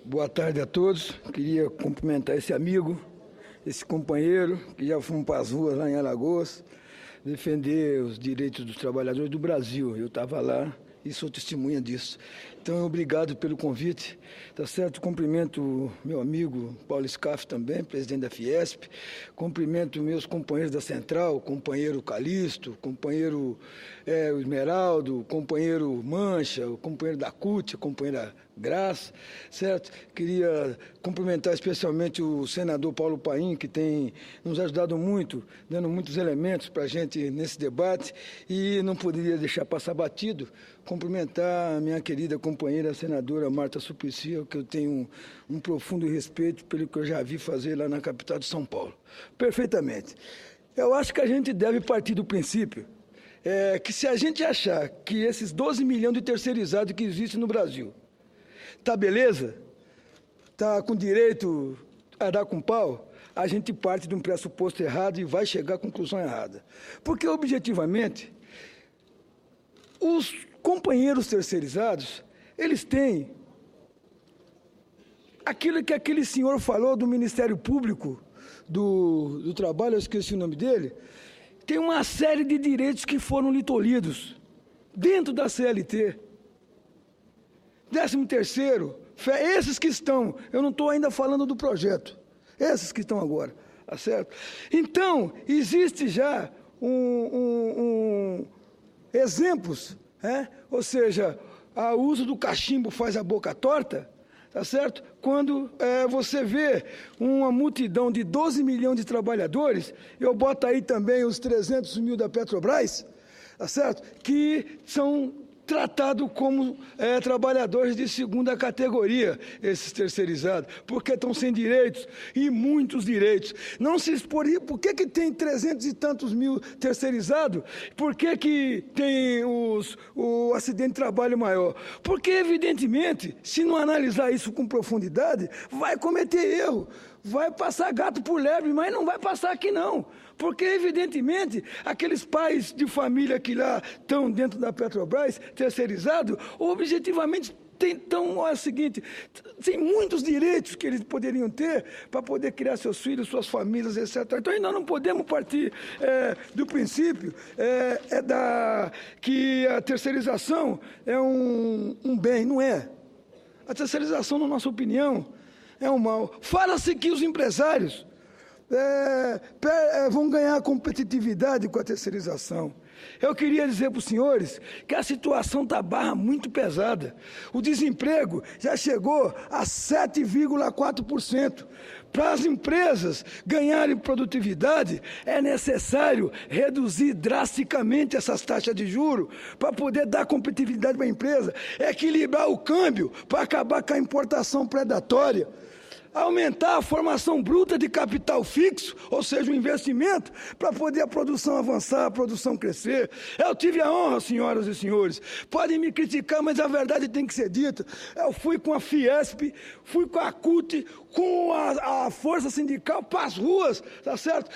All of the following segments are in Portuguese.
Boa tarde a todos. Queria cumprimentar esse amigo, esse companheiro, que já fomos para as ruas lá em Alagoas, defender os direitos dos trabalhadores do Brasil. Eu estava lá e sou testemunha disso. Então, obrigado pelo convite, tá certo? Cumprimento meu amigo Paulo Scaff também, presidente da Fiesp, cumprimento meus companheiros da Central, companheiro Calixto, companheiro Esmeraldo, companheiro Mancha, o companheiro da CUT, a companheira Graça, certo? Queria cumprimentar especialmente o senador Paulo Paim, que tem nos ajudado muito, dando muitos elementos para a gente nesse debate, e não poderia deixar passar batido, cumprimentar a minha querida companheira senadora Marta Suplicy, que eu tenho um profundo respeito pelo que eu já vi fazer lá na capital de São Paulo. Perfeitamente. Eu acho que a gente deve partir do princípio que se a gente achar que esses 12 milhões de terceirizados que existem no Brasil tá beleza, tá com direito a dar com pau, a gente parte de um pressuposto errado e vai chegar à conclusão errada. Porque, objetivamente, os companheiros terceirizados, eles têm aquilo que aquele senhor falou do Ministério Público, do Trabalho, eu esqueci o nome dele, tem uma série de direitos que foram lhe tolhidos dentro da CLT. 13º, esses que estão, eu não estou ainda falando do projeto, esses que estão agora, tá certo? Então, existe já exemplos, ou seja, o uso do cachimbo faz a boca torta, tá certo? Quando você vê uma multidão de 12 milhões de trabalhadores, eu boto aí também os 300 mil da Petrobras, tá certo? Que são tratados como trabalhadores de segunda categoria, esses terceirizados, porque estão sem direitos, e muitos direitos. Não se expor, por que tem 300 e tantos mil terceirizados? Por que tem o acidente de trabalho maior? Porque, evidentemente, se não analisar isso com profundidade, vai cometer erro. Vai passar gato por lebre, mas não vai passar aqui não. Porque, evidentemente, aqueles pais de família que lá estão dentro da Petrobras, terceirizado, objetivamente é o seguinte, tem muitos direitos que eles poderiam ter para poder criar seus filhos, suas famílias, etc. Então, nós não podemos partir do princípio que a terceirização é um bem, não é. A terceirização, na nossa opinião, é um mal. Fala-se que os empresários vão ganhar competitividade com a terceirização. Eu queria dizer para os senhores que a situação está muito pesada. O desemprego já chegou a 7,4%. Para as empresas ganharem produtividade, é necessário reduzir drasticamente essas taxas de juros para poder dar competitividade para a empresa, equilibrar o câmbio para acabar com a importação predatória, aumentar a formação bruta de capital fixo, ou seja, o investimento, para poder a produção avançar, a produção crescer. Eu tive a honra, senhoras e senhores, podem me criticar, mas a verdade tem que ser dita. Eu fui com a Fiesp, fui com a CUT, com a força sindical para as ruas, tá certo?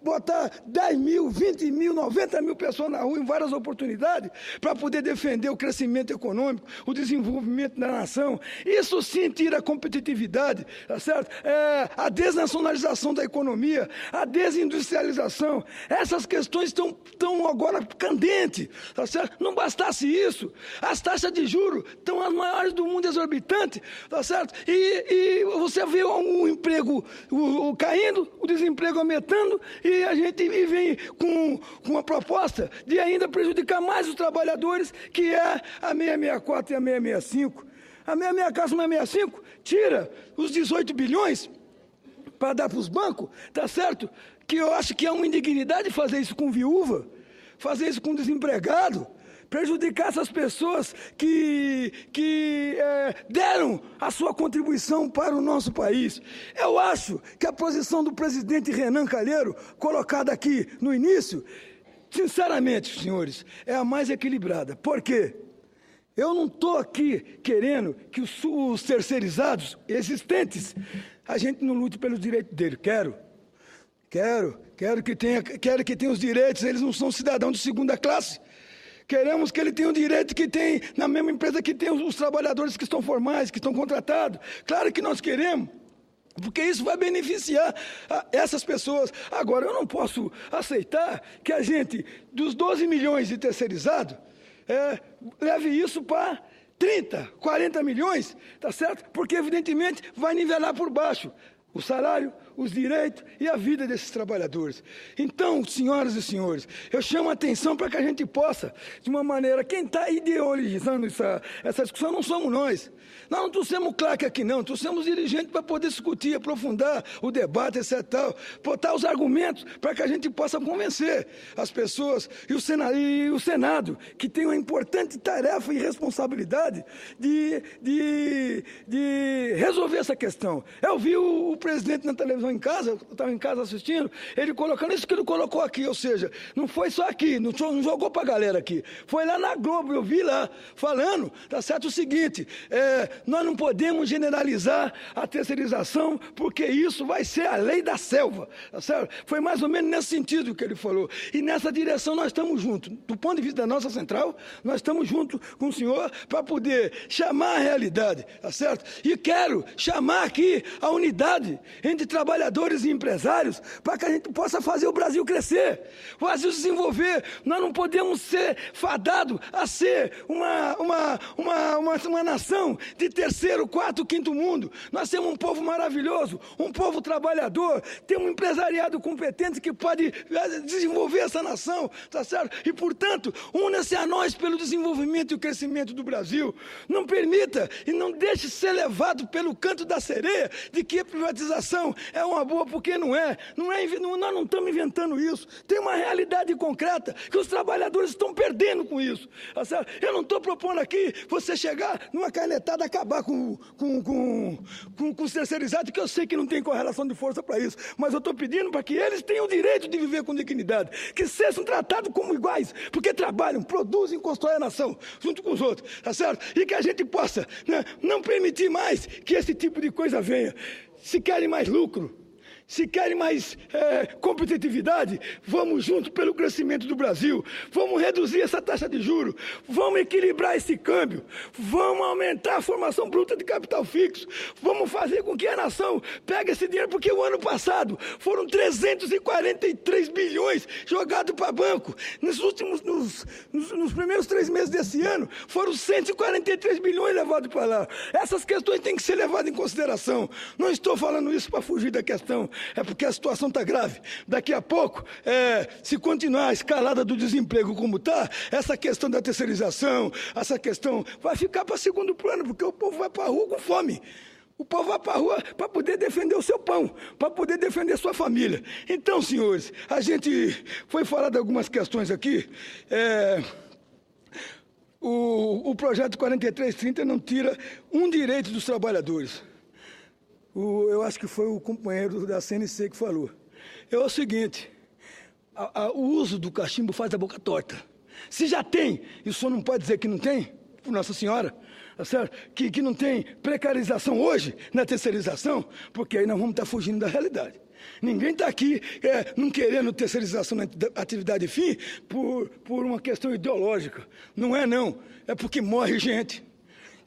Botar 10 mil, 20 mil, 90 mil pessoas na rua em várias oportunidades para poder defender o crescimento econômico, o desenvolvimento da nação. Isso sim tira a competitividade, tá certo? A desnacionalização da economia, a desindustrialização, essas questões estão agora candentes, tá certo? Não bastasse isso, as taxas de juros estão as maiores do mundo, exorbitantes, tá certo? E você vê o emprego caindo, o desemprego aumentando, e a gente vem com uma proposta de ainda prejudicar mais os trabalhadores, que é a 664 e a 665. A 664 e a 665 tira os 18 bilhões para dar para os bancos, tá certo? Que eu acho que é uma indignidade fazer isso com viúva, fazer isso com desempregado, prejudicar essas pessoas que deram a sua contribuição para o nosso país. Eu acho que a posição do presidente Renan Calheiro, colocada aqui no início, sinceramente, senhores, é a mais equilibrada. Por quê? Eu não estou aqui querendo que os terceirizados existentes, a gente não lute pelos direitos deles. Quero que tenha os direitos, eles não são cidadãos de segunda classe. Queremos que ele tenha o direito que tem na mesma empresa que tem os trabalhadores que estão formais, que estão contratados. Claro que nós queremos, porque isso vai beneficiar essas pessoas. Agora, eu não posso aceitar que a gente, dos 12 milhões de terceirizados, leve isso para 30, 40 milhões, tá certo? Porque, evidentemente, vai nivelar por baixo o salário, os direitos e a vida desses trabalhadores. Então, senhoras e senhores, eu chamo a atenção para que a gente possa, de uma maneira, quem está ideologizando essa discussão não somos nós. Nós não trouxemos claque aqui não, trouxemos dirigentes para poder discutir, aprofundar o debate, etc. Botar os argumentos para que a gente possa convencer as pessoas e o Senado, que tem uma importante tarefa e responsabilidade de resolver essa questão. Eu vi o presidente na televisão em casa, eu estava em casa assistindo, ele colocando isso que ele colocou aqui, ou seja, não foi só aqui, não jogou para a galera aqui, foi lá na Globo, eu vi lá, falando, tá certo, o seguinte, nós não podemos generalizar a terceirização, porque isso vai ser a lei da selva, tá certo? Foi mais ou menos nesse sentido que ele falou, e nessa direção nós estamos juntos, do ponto de vista da nossa central, nós estamos juntos com o senhor para poder chamar a realidade, tá certo? E quero chamar aqui a unidade entre trabalhadores e empresários para que a gente possa fazer o Brasil crescer, o Brasil se desenvolver. Nós não podemos ser fadados a ser uma nação de terceiro, quarto, quinto mundo. Nós temos um povo maravilhoso, um povo trabalhador, temos um empresariado competente que pode desenvolver essa nação, tá certo? E, portanto, una-se a nós pelo desenvolvimento e o crescimento do Brasil. Não permita e não deixe ser levado pelo canto da sereia de que a privatização é uma boa, porque não é. Nós não estamos inventando isso. Tem uma realidade concreta que os trabalhadores estão perdendo com isso. Tá certo? Eu não estou propondo aqui você chegar numa canetada e acabar com os terceirizados, que eu sei que não tem correlação de força para isso, mas eu estou pedindo para que eles tenham o direito de viver com dignidade, que sejam tratados como iguais, porque trabalham, produzem, constroem a nação, junto com os outros, tá certo? E que a gente possa, né, não permitir mais que esse tipo de coisa venha. Se querem mais lucro, se querem mais competitividade, vamos juntos pelo crescimento do Brasil, vamos reduzir essa taxa de juros, vamos equilibrar esse câmbio, vamos aumentar a formação bruta de capital fixo, vamos fazer com que a nação pegue esse dinheiro, porque o ano passado foram 343 bilhões jogados para banco, nos primeiros 3 meses desse ano, foram 143 bilhões levados para lá. Essas questões têm que ser levadas em consideração. Não estou falando isso para fugir da questão, é porque a situação está grave. Daqui a pouco, se continuar a escalada do desemprego como está, essa questão da terceirização, essa questão vai ficar para segundo plano, porque o povo vai para a rua com fome. O povo vai para a rua para poder defender o seu pão, para poder defender a sua família. Então, senhores, a gente foi falar de algumas questões aqui. O projeto 4330 não tira um direito dos trabalhadores. Eu acho que foi o companheiro da CNC que falou. É o seguinte, o uso do cachimbo faz a boca torta. Se já tem, e o senhor não pode dizer que não tem, por Nossa Senhora, tá certo? Que não tem precarização hoje na terceirização, porque aí nós vamos estar fugindo da realidade. Ninguém está aqui não querendo terceirização na atividade fim por uma questão ideológica. Não é não, é porque morre gente.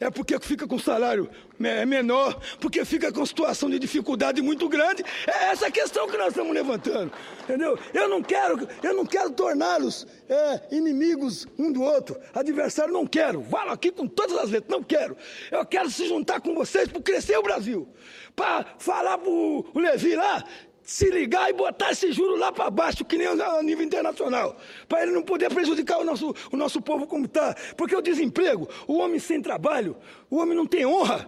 É porque fica com salário menor, porque fica com situação de dificuldade muito grande. É essa a questão que nós estamos levantando, entendeu? Eu não quero torná-los inimigos um do outro, adversário, não quero. Falo aqui com todas as letras, não quero. Eu quero se juntar com vocês para crescer o Brasil, para falar para o Levi lá, se ligar e botar esse juro lá para baixo, que nem a nível internacional, para ele não poder prejudicar o nosso povo como está. Porque o desemprego, o homem sem trabalho, o homem não tem honra.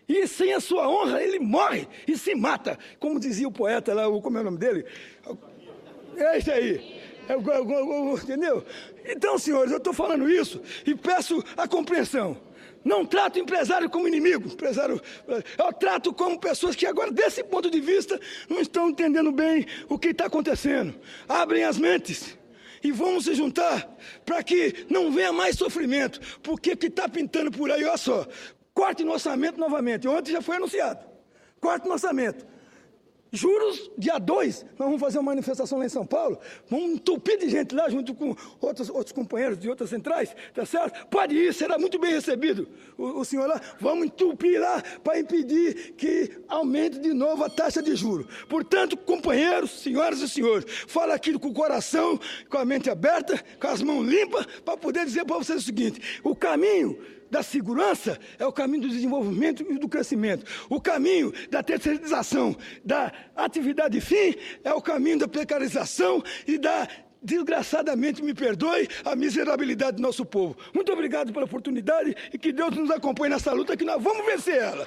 E sem a sua honra, ele morre e se mata. Como dizia o poeta lá, como é o nome dele? É isso aí. Entendeu? Então, senhores, eu estou falando isso e peço a compreensão. Não trato o empresário como inimigo, eu trato como pessoas que agora, desse ponto de vista, não estão entendendo bem o que está acontecendo. Abrem as mentes e vamos se juntar para que não venha mais sofrimento, porque o que está pintando por aí, olha só, corte no orçamento novamente, ontem já foi anunciado, corte no orçamento. Juros, dia 2, nós vamos fazer uma manifestação lá em São Paulo, vamos entupir de gente lá, junto com outros companheiros de outras centrais, tá certo? Pode ir, será muito bem recebido. O senhor lá, vamos entupir lá para impedir que aumente de novo a taxa de juros. Portanto, companheiros, senhoras e senhores, fala aqui com o coração, com a mente aberta, com as mãos limpas, para poder dizer para vocês o seguinte: o caminho da segurança é o caminho do desenvolvimento e do crescimento. O caminho da terceirização, da atividade fim, é o caminho da precarização e da, desgraçadamente, me perdoe, a miserabilidade do nosso povo. Muito obrigado pela oportunidade e que Deus nos acompanhe nessa luta, que nós vamos vencer ela.